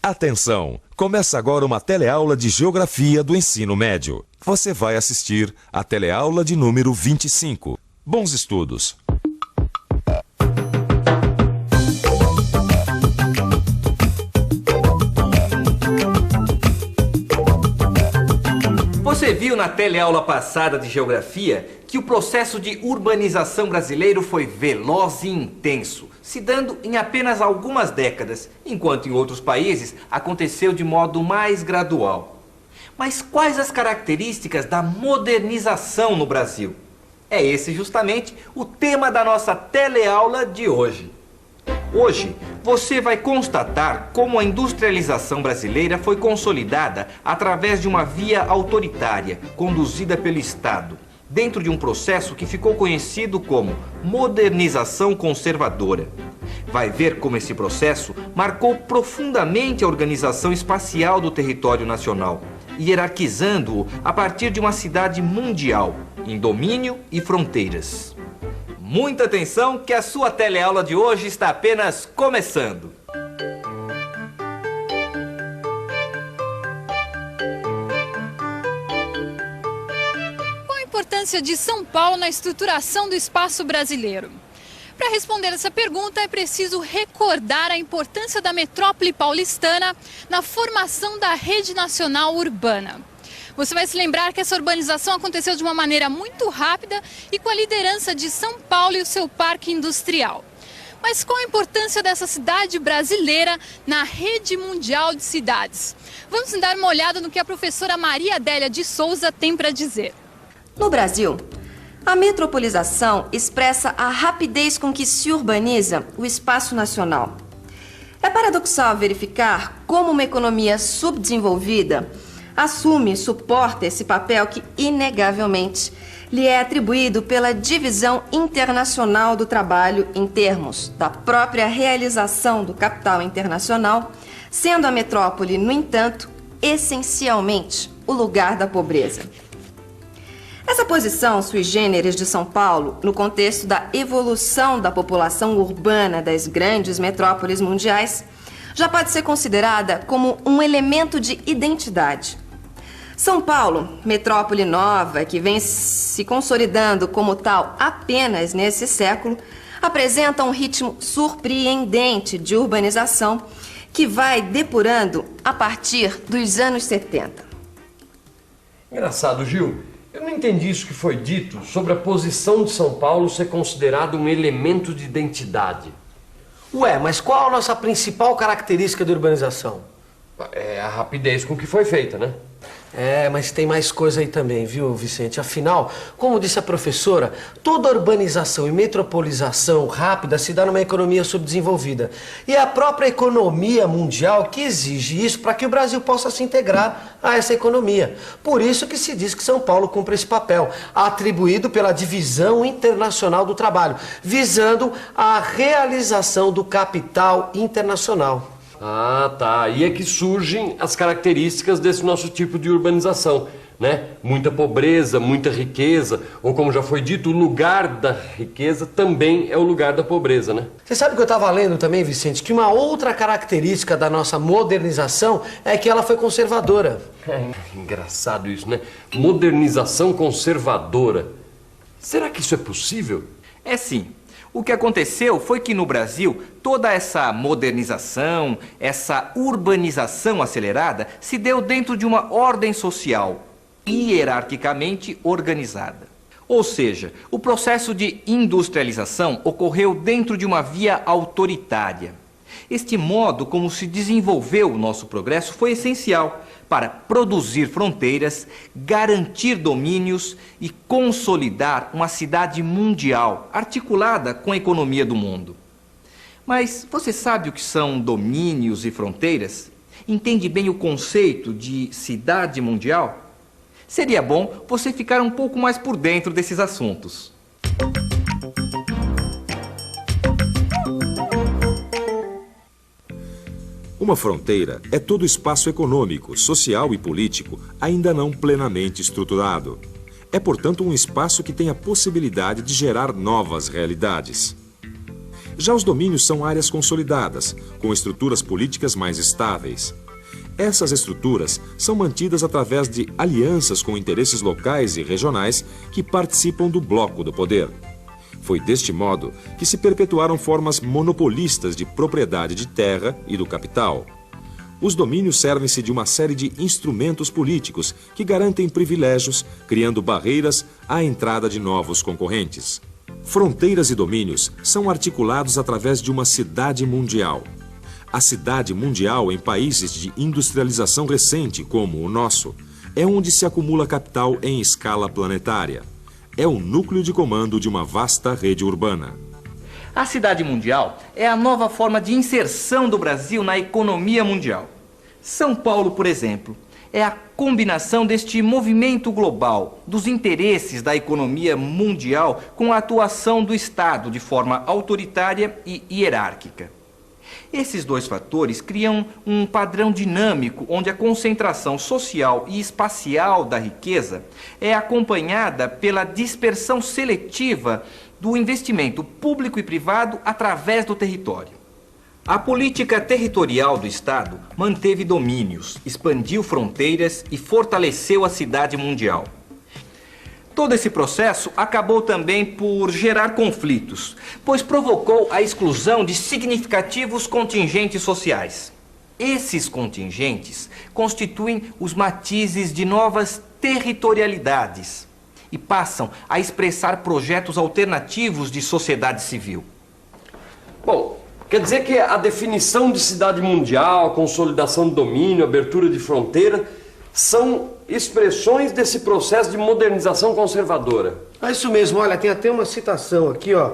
Atenção! Começa agora uma teleaula de Geografia do Ensino Médio. Você vai assistir a teleaula de número 25. Bons estudos! Você viu na teleaula passada de Geografia que o processo de urbanização brasileiro foi veloz e intenso, se dando em apenas algumas décadas, enquanto em outros países aconteceu de modo mais gradual. Mas quais as características da modernização no Brasil? É esse justamente o tema da nossa teleaula de hoje. Hoje, você vai constatar como a industrialização brasileira foi consolidada através de uma via autoritária, conduzida pelo Estado, dentro de um processo que ficou conhecido como modernização conservadora. Vai ver como esse processo marcou profundamente a organização espacial do território nacional, hierarquizando-o a partir de uma cidade mundial, em domínio e fronteiras. Muita atenção que a sua teleaula de hoje está apenas começando. Qual a importância de São Paulo na estruturação do espaço brasileiro? Para responder essa pergunta, é preciso recordar a importância da metrópole paulistana na formação da rede nacional urbana. Você vai se lembrar que essa urbanização aconteceu de uma maneira muito rápida e com a liderança de São Paulo e o seu parque industrial. Mas qual a importância dessa cidade brasileira na rede mundial de cidades? Vamos dar uma olhada no que a professora Maria Adélia de Souza tem para dizer. No Brasil, a metropolização expressa a rapidez com que se urbaniza o espaço nacional. É paradoxal verificar como uma economia subdesenvolvida assume e suporta esse papel que, inegavelmente, lhe é atribuído pela divisão internacional do trabalho em termos da própria realização do capital internacional, sendo a metrópole, no entanto, essencialmente o lugar da pobreza. Essa posição sui generis de São Paulo, no contexto da evolução da população urbana das grandes metrópoles mundiais, já pode ser considerada como um elemento de identidade. São Paulo, metrópole nova, que vem se consolidando como tal apenas nesse século, apresenta um ritmo surpreendente de urbanização que vai depurando a partir dos anos 70. Engraçado, Gil. Eu não entendi isso que foi dito sobre a posição de São Paulo ser considerado um elemento de identidade. Ué, mas qual a nossa principal característica da urbanização? É a rapidez com que foi feita, né? É, mas tem mais coisa aí também, viu, Vicente? Afinal, como disse a professora, toda urbanização e metropolização rápida se dá numa economia subdesenvolvida. E é a própria economia mundial que exige isso para que o Brasil possa se integrar a essa economia. Por isso que se diz que São Paulo cumpre esse papel, atribuído pela Divisão Internacional do Trabalho, visando a realização do capital internacional. Ah, tá. Aí é que surgem as características desse nosso tipo de urbanização, né? Muita pobreza, muita riqueza, ou como já foi dito, o lugar da riqueza também é o lugar da pobreza, né? Você sabe que eu estava lendo também, Vicente, que uma outra característica da nossa modernização é que ela foi conservadora. É engraçado isso, né? Modernização conservadora. Será que isso é possível? É sim. O que aconteceu foi que no Brasil, toda essa modernização, essa urbanização acelerada, se deu dentro de uma ordem social hierarquicamente organizada. Ou seja, o processo de industrialização ocorreu dentro de uma via autoritária. Este modo como se desenvolveu o nosso progresso foi essencial para produzir fronteiras, garantir domínios e consolidar uma cidade mundial articulada com a economia do mundo. Mas você sabe o que são domínios e fronteiras? Entende bem o conceito de cidade mundial? Seria bom você ficar um pouco mais por dentro desses assuntos. Uma fronteira é todo espaço econômico, social e político ainda não plenamente estruturado. É, portanto, um espaço que tem a possibilidade de gerar novas realidades. Já os domínios são áreas consolidadas, com estruturas políticas mais estáveis. Essas estruturas são mantidas através de alianças com interesses locais e regionais que participam do bloco do poder. Foi deste modo que se perpetuaram formas monopolistas de propriedade de terra e do capital. Os domínios servem-se de uma série de instrumentos políticos que garantem privilégios, criando barreiras à entrada de novos concorrentes. Fronteiras e domínios são articulados através de uma cidade mundial. A cidade mundial em países de industrialização recente, como o nosso, é onde se acumula capital em escala planetária. É o núcleo de comando de uma vasta rede urbana. A cidade mundial é a nova forma de inserção do Brasil na economia mundial. São Paulo, por exemplo, é a combinação deste movimento global, dos interesses da economia mundial com a atuação do Estado de forma autoritária e hierárquica. Esses dois fatores criam um padrão dinâmico onde a concentração social e espacial da riqueza é acompanhada pela dispersão seletiva do investimento público e privado através do território. A política territorial do Estado manteve domínios, expandiu fronteiras e fortaleceu a cidade mundial. Todo esse processo acabou também por gerar conflitos, pois provocou a exclusão de significativos contingentes sociais. Esses contingentes constituem os matizes de novas territorialidades e passam a expressar projetos alternativos de sociedade civil. Bom, quer dizer que a definição de cidade mundial, consolidação do domínio, abertura de fronteira, são expressões desse processo de modernização conservadora. É isso mesmo, olha, tem até uma citação aqui, ó.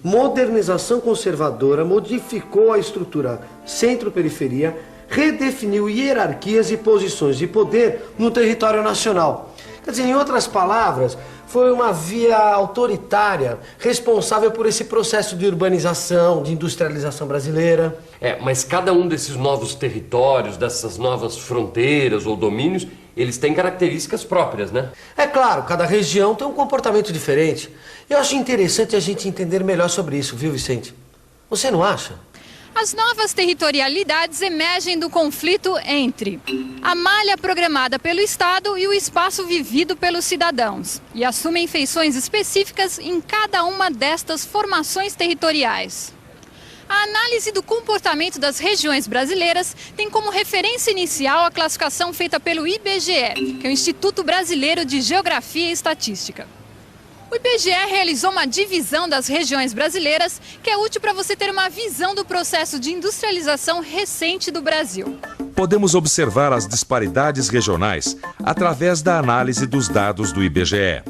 Modernização conservadora modificou a estrutura centro-periferia, redefiniu hierarquias e posições de poder no território nacional. Quer dizer, em outras palavras, foi uma via autoritária responsável por esse processo de urbanização, de industrialização brasileira. Mas cada um desses novos territórios, dessas novas fronteiras ou domínios, eles têm características próprias, né? É claro, cada região tem um comportamento diferente. Eu acho interessante a gente entender melhor sobre isso, viu, Vicente? Você não acha? As novas territorialidades emergem do conflito entre a malha programada pelo Estado e o espaço vivido pelos cidadãos, e assumem feições específicas em cada uma destas formações territoriais. A análise do comportamento das regiões brasileiras tem como referência inicial a classificação feita pelo IBGE, que é o Instituto Brasileiro de Geografia e Estatística. O IBGE realizou uma divisão das regiões brasileiras que é útil para você ter uma visão do processo de industrialização recente do Brasil. Podemos observar as disparidades regionais através da análise dos dados do IBGE.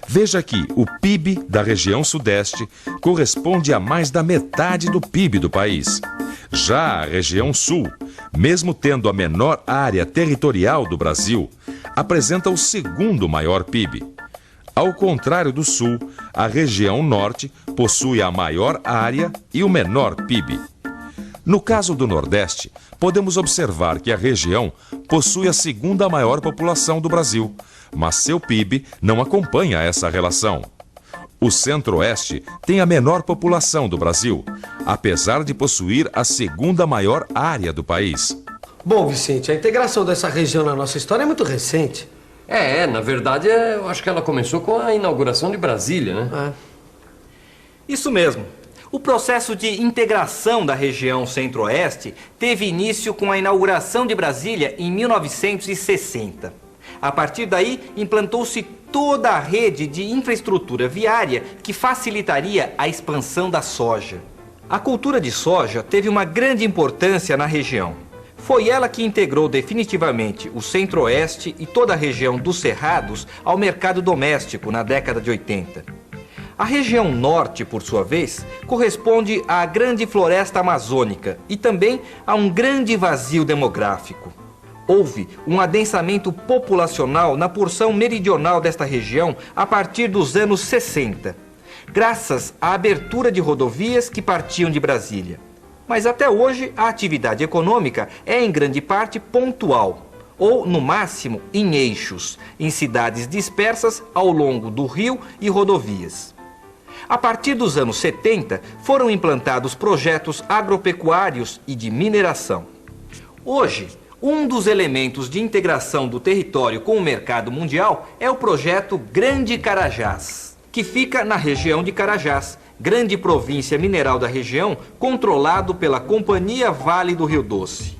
Veja que o PIB da região Sudeste corresponde a mais da metade do PIB do país. Já a região Sul, mesmo tendo a menor área territorial do Brasil, apresenta o segundo maior PIB. Ao contrário do Sul, a região Norte possui a maior área e o menor PIB. No caso do Nordeste, podemos observar que a região possui a segunda maior população do Brasil, mas seu PIB não acompanha essa relação. O Centro-Oeste tem a menor população do Brasil, apesar de possuir a segunda maior área do país. Bom, Vicente, a integração dessa região na nossa história é muito recente. Na verdade, eu acho que ela começou com a inauguração de Brasília, né? Isso mesmo. O processo de integração da região Centro-Oeste teve início com a inauguração de Brasília em 1960. A partir daí, implantou-se toda a rede de infraestrutura viária que facilitaria a expansão da soja. A cultura de soja teve uma grande importância na região. Foi ela que integrou definitivamente o Centro-Oeste e toda a região dos Cerrados ao mercado doméstico na década de 80. A região Norte, por sua vez, corresponde à grande floresta amazônica e também a um grande vazio demográfico. Houve um adensamento populacional na porção meridional desta região a partir dos anos 60, graças à abertura de rodovias que partiam de Brasília. Mas até hoje a atividade econômica é em grande parte pontual, ou no máximo em eixos, em cidades dispersas ao longo do rio e rodovias. A partir dos anos 70, foram implantados projetos agropecuários e de mineração. Hoje, um dos elementos de integração do território com o mercado mundial é o projeto Grande Carajás, que fica na região de Carajás, grande província mineral da região, controlado pela Companhia Vale do Rio Doce.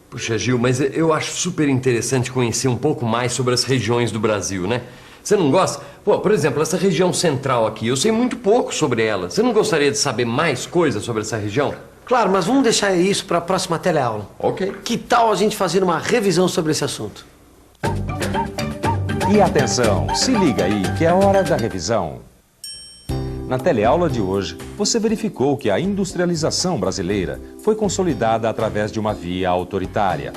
Puxa, Gil, mas eu acho super interessante conhecer um pouco mais sobre as regiões do Brasil, né? Você não gosta? Pô, por exemplo, essa região central aqui, eu sei muito pouco sobre ela. Você não gostaria de saber mais coisas sobre essa região? Claro, mas vamos deixar isso para a próxima teleaula. Ok. Que tal a gente fazer uma revisão sobre esse assunto? E atenção, se liga aí que é hora da revisão. Na teleaula de hoje, você verificou que a industrialização brasileira foi consolidada através de uma via autoritária.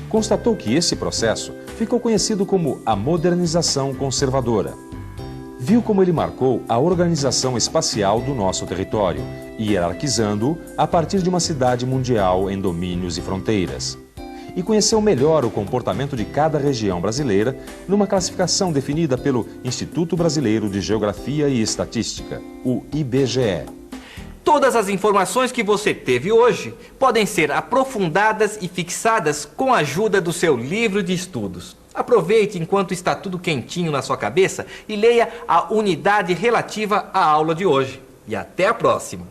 Constatou que esse processo ficou conhecido como a modernização conservadora. Viu como ele marcou a organização espacial do nosso território, hierarquizando-o a partir de uma cidade mundial em domínios e fronteiras. E conheceu melhor o comportamento de cada região brasileira numa classificação definida pelo Instituto Brasileiro de Geografia e Estatística, o IBGE. Todas as informações que você teve hoje podem ser aprofundadas e fixadas com a ajuda do seu livro de estudos. Aproveite enquanto está tudo quentinho na sua cabeça e leia a unidade relativa à aula de hoje. E até a próxima!